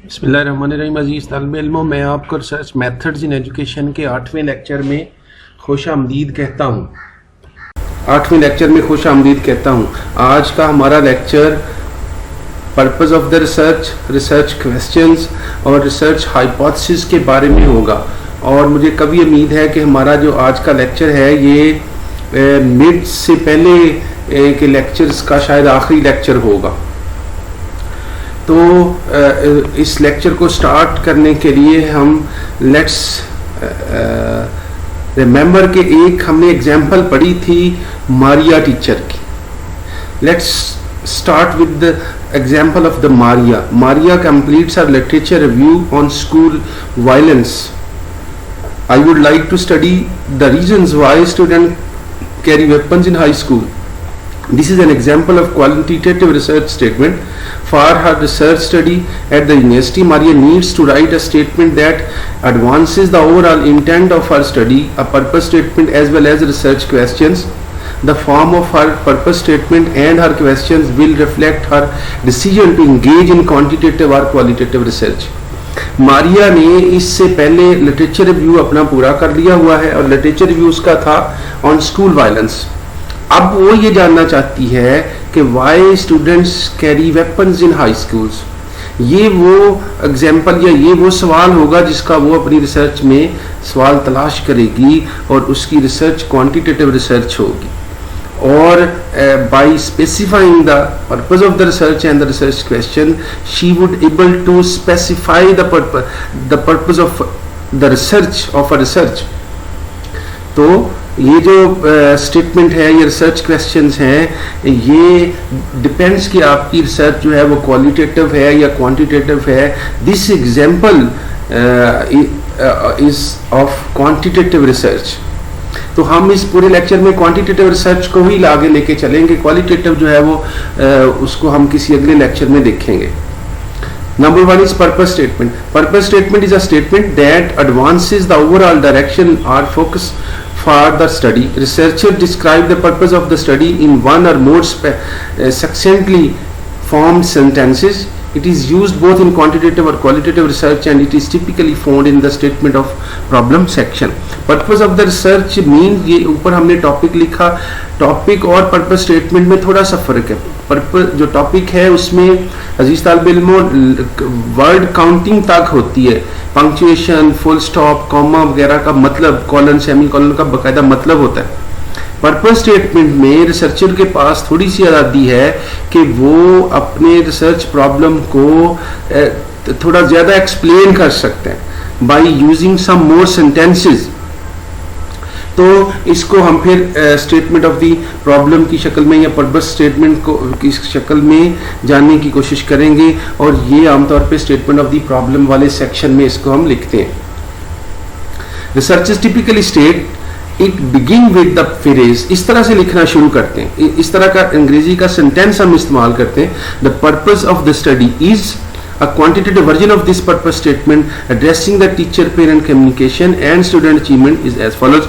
बिस्मिल्लाहिर्रहमानिर्रहीम। अज़ीज़ तालिब इल्मों, मैं आपको रिसर्च मेथड्स इन एजुकेशन के 8वें लेक्चर में खुश आमदीद कहता हूँ। 8वें लेक्चर में खुश आमदीद कहता हूँ। आज का हमारा lecture purpose of the research, research questions और रिसर्च हाइपोथेसिस के बारे में होगा। और मुझे कभी उम्मीद है कि हमारा जो आज का लेक्चर है ये मिड से पहले के लेक्चर्स का शायद आखिरी लेक्चर होगा। तो इस लेक्चर को स्टार्ट करने के लिए हम लेट्स रिमेंबर के एक हमने एग्जांपल पढ़ी थी मारिया टीचर की। Let's start with the example of the Maria. Maria completes her literature review on school violence. I would like to study the reasons why students carry weapons in high school. This is an example of quantitative research statement. For her research study at the university, Maria needs to write a statement that advances the overall intent of her study, a purpose statement as well as research questions. The form of her purpose statement and her questions will reflect her decision to engage in quantitative or qualitative research. Maria ने इससे पहले literature review अपना पूरा कर लिया हुआ है और लिटरेचर रिव्यू उसका था ऑन स्कूल वायलेंस। अब वो ये जानना चाहती है कि why students carry weapons in high schools. ये वो एग्जाम्पल या ये वो सवाल होगा जिसका वो अपनी रिसर्च में सवाल तलाश करेगी और उसकी रिसर्च क्वांटिटेटिव रिसर्च होगी। और by specifying the purpose of the research and the research question she would able to specify the purpose of the research of a research. तो ये जो स्टेटमेंट है, ये रिसर्च क्वेश्चंस हैं, ये डिपेंड्स कि आपकी रिसर्च जो है वो क्वालिटेटिव है या क्वांटिटेटिव है। This example is of quantitative research. तो हम इस पूरे लेक्चर में क्वांटिटेटिव रिसर्च को ही आगे लेके चलेंगे। क्वालिटेटिव जो है वो उसको हम किसी अगले लेक्चर में देखेंगे। Number 1 is purpose statement. Purpose statement is a statement that advances the overall direction or focus for the study. Researchers describe the purpose of the study in one or more succinctly formed sentences. It is used both in quantitative or qualitative research and it is typically found in the statement of problem section. Purpose of the research means, ये ऊपर हमने topic लिखा, topic और purpose statement में थोड़ा सा फर्क है। पर्पस जो टॉपिक है उसमें अजीज तालिब इल्मों वर्ड काउंटिंग तक होती है, पंक्चुएशन, फुल स्टॉप, कॉमा वगैरह का मतलब, कॉलन, सेमी कॉलन का बाकायदा मतलब होता है। पर्पस स्टेटमेंट में रिसर्चर के पास थोड़ी सी आज़ादी है कि वो अपने रिसर्च प्रॉब्लम को थोड़ा ज़्यादा एक्सप्लेन कर सकते हैं by using some more sentences. तो इसको हम फिर स्टेटमेंट ऑफ द प्रॉब्लम की शक्ल में या पर्पस स्टेटमेंट को की शक्ल में जानने की कोशिश करेंगे और ये आमतौर पे स्टेटमेंट ऑफ द प्रॉब्लम वाले सेक्शन में इसको हम लिखते हैं। Researchers typically state it begin with the phrase. इस तरह से लिखना शुरू करते हैं, इस तरह का अंग्रेजी का सेंटेंस हम इस्तेमाल करते हैं। The purpose of the study is a quantitative version of this purpose statement addressing the teacher parent communication and student achievement is as follows.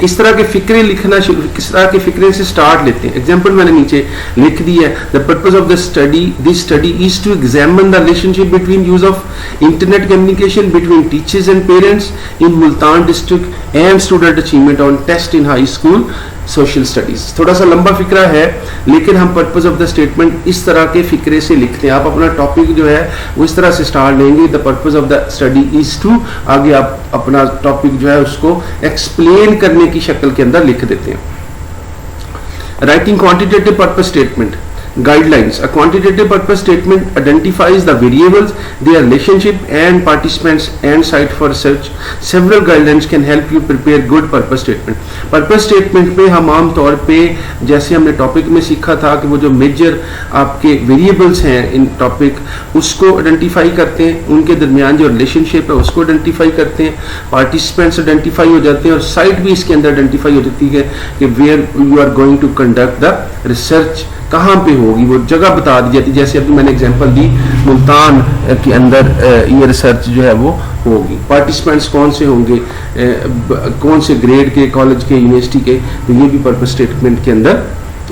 इस तरह के फिक्रे लिखना शुरू, किस तरह के फिक्रे से स्टार्ट लेते हैं। एग्जाम्पल मैंने नीचे लिख दी है। The purpose of the study, this study is to examine the relationship between use of internet communication between teachers and parents in Multan district and student achievement on test in high school social studies. थोड़ा सा लंबा फिक्रा है लेकिन हम purpose of the statement इस तरह के फिक्रे से लिखते हैं। आप अपना टॉपिक जो है वो इस तरह से स्टार्ट लेंगे, the purpose of the study is to, आगे आप अपना टॉपिक जो है उसको एक्सप्लेन करने की शक्ल के अंदर लिख देते हैं। Writing quantitative purpose statement guidelines. A quantitative purpose statement identifies the variables, their relationship and participants and site for research. Several guidelines can help you prepare good purpose statement. Purpose statement पे हम आम तौर पे जैसे हमने topic में सीखा था कि वो जो मेजर आपके वेरिएबल्स हैं इन टॉपिक उसको आइडेंटिफाई करते हैं, उनके दरमियान जो रिलेशनशिप है उसको आइडेंटिफाई करते हैं, पार्टिसिपेंट्स आइडेंटिफाई हो जाते हैं और साइट भी इसके अंदर आइडेंटिफाई हो जाती है कि where you are going to conduct the research, कहाँ पे होगी वो जगह बता दी जाती है। जैसे अभी मैंने एग्जांपल दी, मुल्तान के अंदर ये रिसर्च जो है वो होगी। पार्टिसिपेंट्स कौन से होंगे, कौन से ग्रेड के, कॉलेज के, यूनिवर्सिटी के, तो ये भी पर्पस स्टेटमेंट के अंदर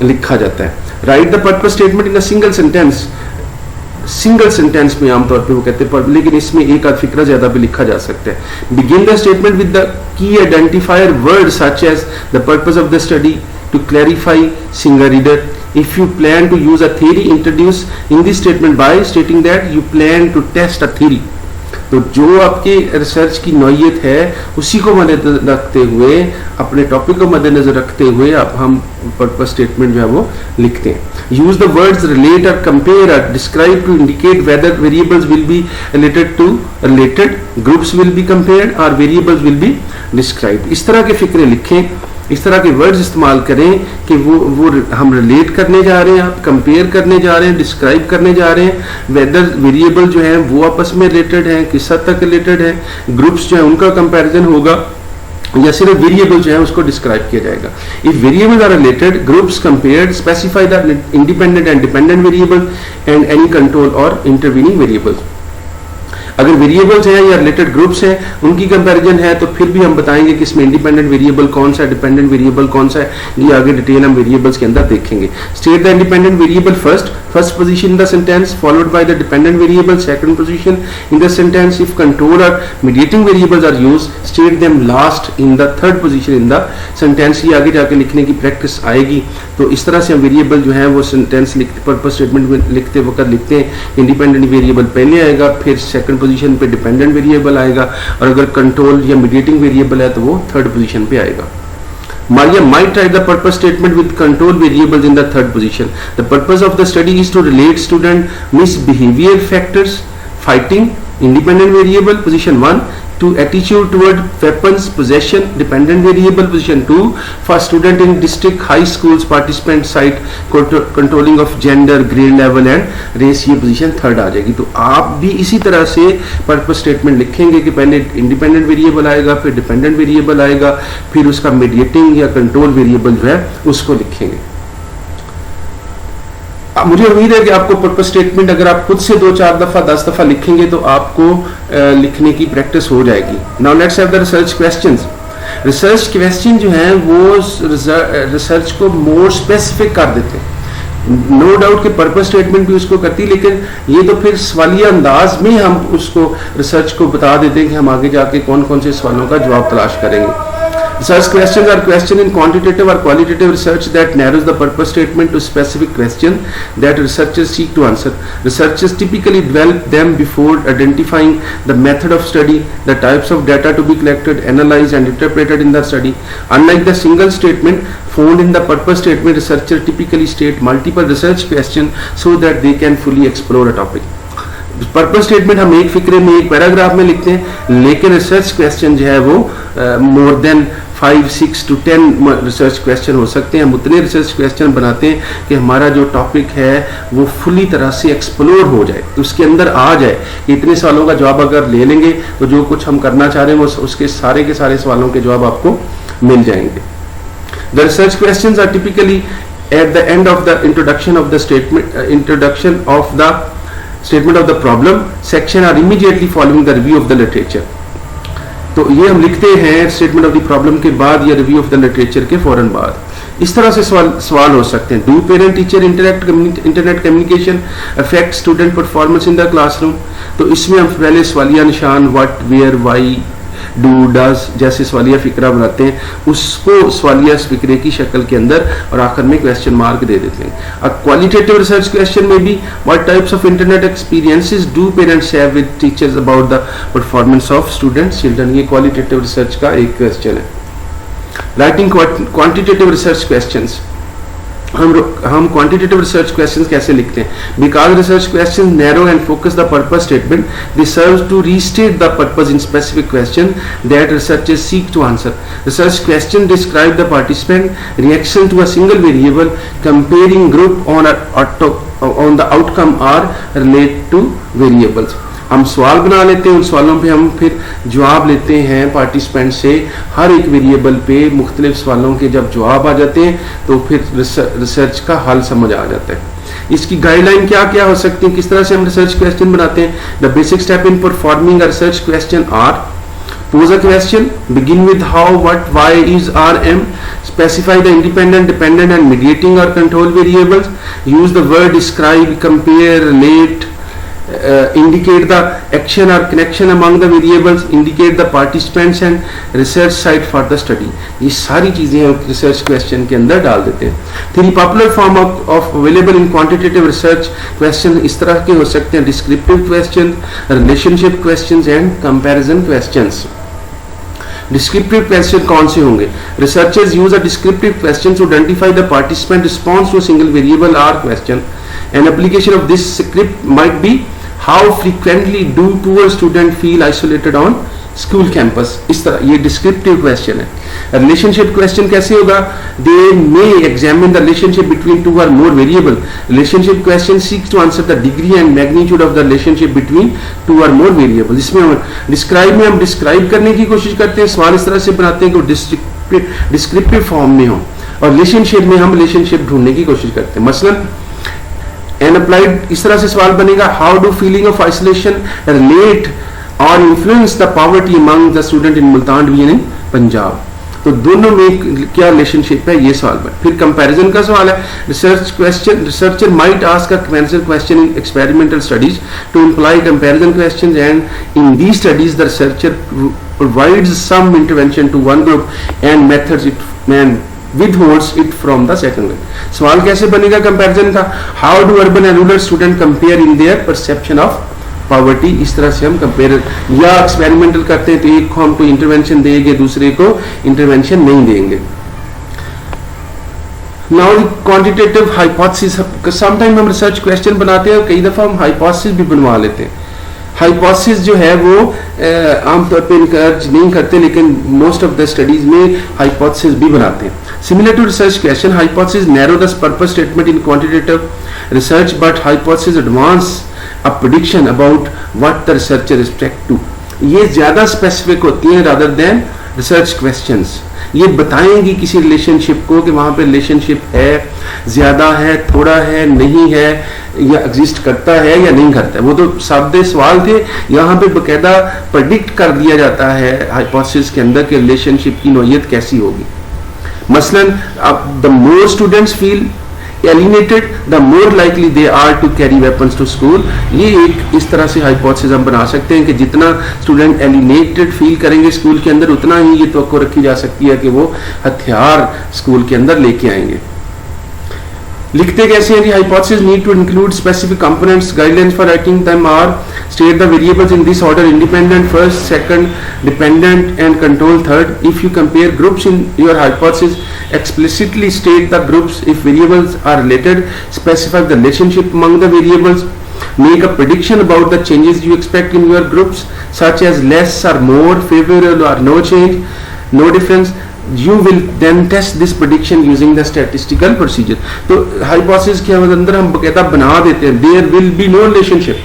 लिखा जाता है। Right the purpose statement in a single sentence. Single sentence में आमतौर पे वो कहते हैं, पर लेकिन इसमें एक आध फिक्रा ज्यादा भी लिखा जा सकता है। Begin the statement with the key identifier word such as the purpose of the study to clarify single reader. If you plan to use a theory, introduce in this statement by stating that you plan to test a theory। तो जो आपके research की नौयत है उसी को मद्देनजर रखते हुए, अपने टॉपिक को मद्देनजर रखते हुए आप हम पर्पस स्टेटमेंट जो है वो लिखते हैं। Use the words relate or compare or describe to indicate whether variables will be related to related, groups will be compared or variables will be described. इस तरह के फिक्रे लिखें, इस तरह के वर्ड्स इस्तेमाल करें कि वो हम रिलेट करने जा रहे हैं, आप कंपेयर करने जा रहे हैं, डिस्क्राइब करने जा रहे हैं, वेदर वेरिएबल जो है वो आपस में रिलेटेड है, किस हद तक रिलेटेड है, ग्रुप्स जो है उनका कंपैरिजन होगा या सिर्फ वेरिएबल जो है उसको डिस्क्राइब किया जाएगा। If variable are related, groups compared, specify the independent and dependent variable and any control or intervening variables. अगर वेरिएबल्स हैं या रिलेटेड ग्रुप्स हैं, उनकी कंपैरिजन है, तो फिर भी हम बताएंगे कि इसमें इंडिपेंडेंट वेरिएबल कौन सा है, डिपेंडेंट वेरिएबल कौन सा है, ये आगे डिटेल हम वेरिएबल्स के अंदर देखेंगे। State the independent variable first position in the sentence, followed by the dependent variable second position in the sentence. If control और mediating variables are used, state them last in the third position in the sentence. ये आगे जाके लिखने की practice आएगी। तो इस तरह से हम वेरिएबल जो है वो सेंटेंस लिखते, पर्पस स्टेटमेंट में लिखते वक्त लिखते हैं। इंडिपेंडेंट वेरिएबल पहले आएगा, फिर सेकंड पोजीशन पे डिपेंडेंट वेरिएबल आएगा, और अगर कंट्रोल या मीडिएटिंग वेरिएबल है तो वो थर्ड पोजीशन पे आएगा। Maria might write the purpose statement with control variables in the third position. The purpose of the study is to relate student misbehavior factors, fighting, independent variable, position 1, to attitude toward weapons, possession, dependent variable, position 2, for student in district high schools participant site controlling of gender, grade level and race, ये position third आ जाएगी। तो आप भी इसी तरह से purpose statement लिखेंगे कि पहले इंडिपेंडेंट वेरिएबल आएगा, फिर डिपेंडेंट वेरिएबल आएगा, फिर उसका मीडिएटिंग या कंट्रोल वेरिएबल जो है उसको लिखेंगे। मुझे उम्मीद है कि आपको पर्पस स्टेटमेंट अगर आप खुद से 2-4 दफा 10 दफा लिखेंगे तो आपको लिखने की प्रैक्टिस हो जाएगी। Now let's have the research questions. Research question जो है वो रिसर्च को मोर स्पेसिफिक कर देते हैं। नो डाउट कि पर्पस स्टेटमेंट भी उसको करती है, लेकिन ये तो फिर सवालिया अंदाज में हम उसको रिसर्च को बता देते हैं कि हम आगे जाके कौन कौन से सवालों का जवाब तलाश करेंगे। Research questions are questions in quantitative or qualitative research that narrows the purpose statement to specific question that researchers seek to answer. Researchers typically develop them before identifying the method of study, the types of data to be collected, analyzed and interpreted in the study. Unlike the single statement found in the purpose statement, researchers typically state multiple research questions so that they can fully explore a topic. Purpose statement हम एक फिक्रे में, एक paragraph में लिखते हैं, लेकिन research question जो है वो more than 5, 6 to 10 research question हो सकते हैं। हम उतने रिसर्च क्वेश्चन बनाते हैं कि हमारा जो टॉपिक है वो फुली तरह से एक्सप्लोर हो जाए, उसके अंदर आ जाए। इतने सवालों का जवाब अगर ले लेंगे तो जो कुछ हम करना चाह रहे हैं वो उसके सारे के सारे सवालों के जवाब आपको मिल जाएंगे। The research questions are typically at the end of the introduction of the statement of the problem section are immediately following the review of the literature। तो ये हम लिखते हैं स्टेटमेंट ऑफ द प्रॉब्लम के बाद या रिव्यू ऑफ द लिटरेचर के फौरन बाद। इस तरह से सवाल हो सकते हैं। Do parent teacher internet communication affect student performance in the classroom. तो इसमें हम पहले सवालिया निशान what, where, why, do, does जैसे सवालिया फिक्रा बनाते हैं, उसको सवालिया फिक्रे की शक्ल के अंदर और आखिर में क्वेश्चन मार्क दे देते हैं। अब क्वालिटेटिव रिसर्च क्वेश्चन में भी what types of internet experiences do parents have with teachers about the performance of students children, ये क्वालिटेटिव रिसर्च का एक क्वेश्चन है। राइटिंग क्वांटिटेटिव रिसर्च क्वेश्चंस, हम क्वांटिटेटिव रिसर्च क्वेश्चंस कैसे लिखते हैं? Because research question narrow and focus the purpose statement, this serves to restate the purpose in specific question that researchers seek to answer. Research question describe the participant reaction to a single variable, comparing group on the outcome or relate to variables. हम सवाल बना लेते हैं, उन सवालों पे हम फिर जवाब लेते हैं पार्टिसिपेंट से। हर एक वेरिएबल पे मुख्तलिफ सवालों के जब जवाब आ जाते हैं तो फिर रिसर्च का हल समझ आ जाता है। इसकी गाइडलाइन क्या क्या हो सकती है, किस तरह से हम रिसर्च क्वेश्चन बनाते हैं? The basic step in performing a research question are pose a question, begin with how, what, why, is, are, am, specify the independent, dependent and mediating or control variables, use the word describe, compare, relate, indicate the action or connection among the variables, indicate the participants and research site for the study. ये सारी चीजें हम research question के अंदर डाल देते हैं. 3 popular form of available in quantitative research question इस तरह के हो सकते हैं: descriptive question, relationship questions and comparison questions. Descriptive question कौन से होंगे? Researchers use a descriptive question to identify the participant response to a single variable or question. An application of this script might be how frequently do poor students feel isolated on school campus. इस तरह ये descriptive question है. Relationship question कैसे होगा? They may examine the relationship between two or more variable. Relationship question seeks to answer the degree and magnitude of the relationship between two or more variable. इसमें हम describe में हम describe करने की कोशिश करते हैं, सवाल इस तरह से बनाते हैं कि descriptive form में हो, और relationship में हम relationship ढूंढने की कोशिश करते हैं. मसलन एंड अप्लाइड इस तरह से सवाल बनेगा: how do feeling of isolation relate और influence the poverty among the student in Multan division in Punjab. तो दोनों में क्या रिलेशनशिप है, ये सवाल बने. फिर कंपैरिजन का सवाल है. Research question, researcher might ask a comparison question in experimental studies to imply comparison questions, and in these studies the researcher provides some intervention to one group and methods it withholds it from the second one. सवाल कैसे बनेगा comparison का? How do urban and rural student compare in their perception of poverty. इस तरह से हम compare या experimental करते हैं तो एक को हम कोई इंटरवेंशन देंगे, दूसरे को इंटरवेंशन नहीं देंगे. Now quantitative hypothesis. समटाइम हम रिसर्च क्वेश्चन बनाते हैं और कई दफा हम हाइपोथेसिस भी बनवा लेते हैं. हाइपोथेसिस जो है वो आमतौर पे इनकरेज नहीं करते, लेकिन मोस्ट ऑफ द स्टडीज में हाइपोथेसिस भी बनाते हैं. Similar to research question, hypothesis narrow the purpose statement in quantitative research, but hypothesis advance a prediction about what the researcher expect to. ये ज्यादा स्पेसिफिक होती हैं रादर देन रिसर्च क्वेश्चंस. ये बताएंगी किसी रिलेशनशिप को कि वहां पे रिलेशनशिप है, ज्यादा है, थोड़ा है, नहीं है, या एग्जिस्ट करता है या नहीं करता है. वो तो सादे सवाल थे. यहाँ पे बकायदा प्रेडिक्ट कर दिया जाता है हाइपोथेसिस के अंदर कि रिलेशनशिप की नौयत कैसी होगी. मसलन अब the more students feel alienated, the more likely they are to carry weapons to school. ये एक इस तरह से हाइपोथेसिस हम बना सकते हैं कि जितना स्टूडेंट एलिनेटेड फील करेंगे स्कूल के अंदर, उतना ही ये तवक्को रखी जा सकती है कि वो हथियार स्कूल के अंदर लेके आएंगे. लिखते कैसे हैं? Hypothesis need to include specific components. Guidelines for writing them are state the variables in this order: independent first, second, dependent and control third. If you compare groups in your hypothesis, explicitly state the groups if variables are related, specify the relationship among the variables, make a prediction about the changes you expect in your groups such as less or more, favorable or no change, no difference. You will then test this prediction using the statistical procedure. तो hypothesis के अंदर हम बकायदा बना देते हैं there will be no relationship,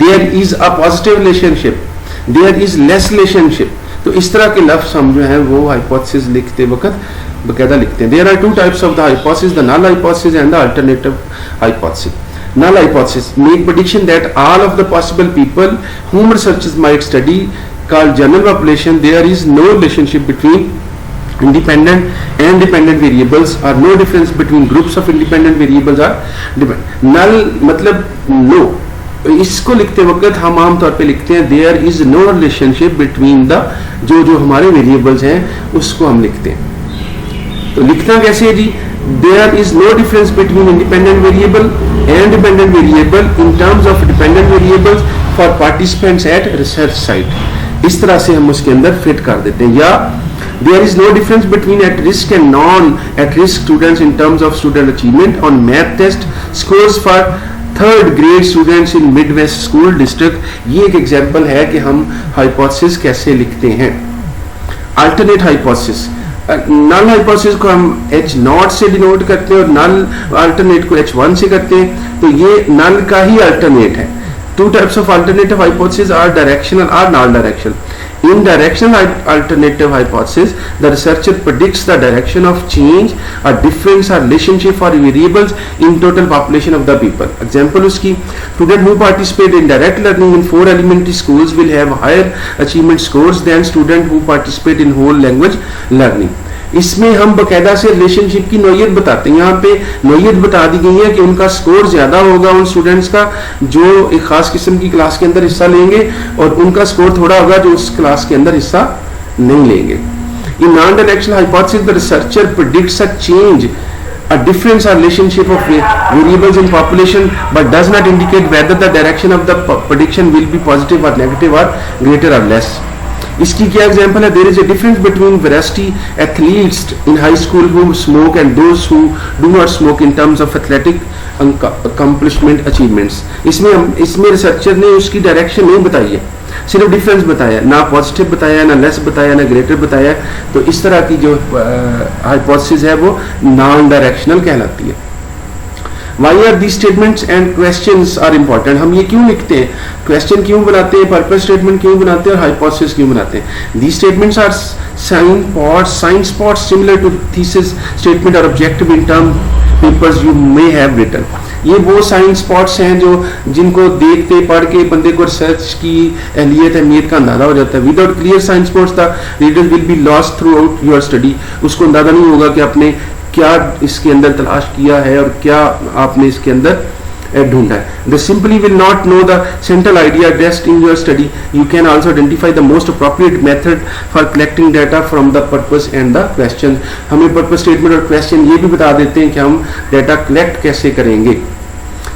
there is a positive relationship, there is less relationship. तो इस तरह के लफ्ज हम जो है वो हाइपोथेसिस लिखते वक्त बकायदा लिखते हैं. There are two types of the hypothesis: the null hypothesis and the alternative hypothesis. Null hypothesis make prediction that all of the possible people whom researchers might study called general population, there is no relationship between independent and dependent variables, or no difference between groups of independent variables are dependent. Null मतलब no. इसको लिखते वक्त हम आम तौर पे लिखते हैं there is no relationship between the जो हमारे वेरिएबल्स हैं उसको हम लिखते हैं. तो लिखना कैसे है जी? There is no difference between independent variable and dependent variable in terms of dependent variables for participants at research site. इस तरह से हम उसके अंदर फिट कर देते हैं. या there is no difference between at risk and non at risk students in terms of student achievement on math test scores for third grade students in Midwest school district. ये एक example है कि हम hypothesis कैसे लिखते हैं. Alternate hypothesis, null hypothesis को हम H0 से डिनोट करते हैं और नल अल्टरनेट को H1 से करते हैं. तो ये नल का ही अल्टरनेट है. Two types of alternative hypotheses are directional or non-directional. In directional alternative hypothesis, the researcher predicts the direction of change, a difference or relationship for variables in total population of the people. Example उसकी student who participate in direct learning in 4 elementary schools will have higher achievement scores than student who participate in whole language learning. इसमें हम बकायदा से relationship की नौयत बताते हैं। यहाँ पे नौयत बता दी गई है कि उनका स्कोर ज्यादा होगा उन स्टूडेंट्स का जो एक खास किस्म की क्लास के अंदर हिस्सा लेंगे, और उनका स्कोर थोड़ा होगा जो उस क्लास के अंदर हिस्सा नहीं लेंगे। In non-directional hypothesis, the researcher predicts a change, a difference or relationship of variables in population, but does not indicate whether the direction of the prediction will be positive or negative or greater or less. इसकी क्या example है? There is a difference between varsity athletes in high school who smoke and those who do not smoke in terms of athletic accomplishment achievements. इसमें researcher ने उसकी direction नहीं बताई है, सिर्फ डिफरेंस बताया, ना पॉजिटिव बताया, ना लेस बताया, ना ग्रेटर बताया। तो इस तरह की जो हाइपोथेसिस है वो नॉन डायरेक्शनल कहलाती है। Why are these statements and questions are important? हम ये क्यों लिखते हैं, क्वेश्चन क्यों बनाते हैं, पर्पस स्टेटमेंट क्यों बनाते हैं और हाइपोथेसिस क्यों बनाते हैं? These statements are sign spots similar to thesis statement or objective in term papers you may have written. ये वो साइन स्पॉट्स हैं जो जिनको देखते पढ़ के बंदे को रिसर्च की अहलियत अहमियत का अंदाजा हो जाता है। Without clear signposts the reader will be lost throughout your study. उसको अंदाजा नहीं होगा कि आपने क्या इसके अंदर तलाश किया है और क्या आपने इसके अंदर ढूंढा है। They simply will not know the central idea addressed in your study. You can also identify the most appropriate method for collecting data from the purpose and the question. हमें पर्पस स्टेटमेंट और question ये भी बता देते हैं कि हम data collect कैसे करेंगे।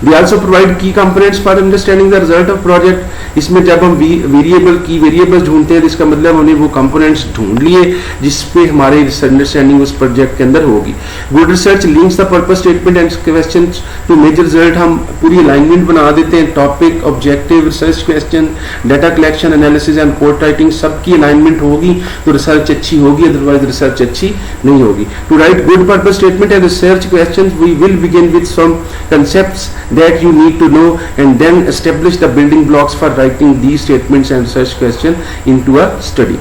They also provide key components for understanding the result of project. इसमें जब हम वेरिएबल्स ढूंढते हैं तो इसका मतलब हमने वो कंपोनेंट्स ढूंढ लिए जिसपे हमारी अंडरस्टैंडिंग उस प्रोजेक्ट के अंदर होगी। Good research links the purpose statement and questions to major result. हम पूरी अलाइनमेंट बना देते हैं, topic, objective, research question, data collection, analysis and code writing, सबकी अलाइनमेंट होगी तो रिसर्च अच्छी होगी, अदरवाइज रिसर्च अच्छी नहीं होगी। To write good purpose statement and research questions we will begin with some concepts that you need to know and then establish the building blocks for writing these statements and research question into a study.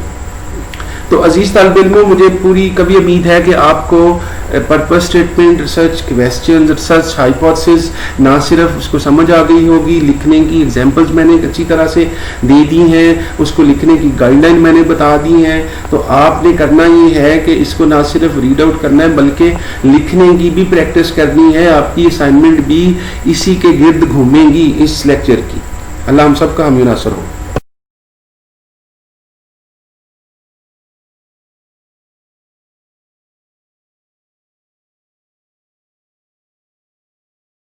तो अजीज तालिब इल्मों, मुझे पूरी कभी उम्मीद है कि आपको purpose statement, research question, research hypothesis ना सिर्फ उसको समझ आ गई होगी, लिखने की एग्जांपल्स मैंने अच्छी तरह से दे दी हैं, उसको लिखने की गाइडलाइन मैंने बता दी हैं। तो आपने करना ये है कि इसको ना सिर्फ रीड आउट करना है बल्कि लिखने की भी प्रैक्टिस करनी है। आपकी असाइनमेंट भी इसी के गिर्द घूमेंगी इस लेक्चर की। अल्लाह हम सबका हामी नासर हो।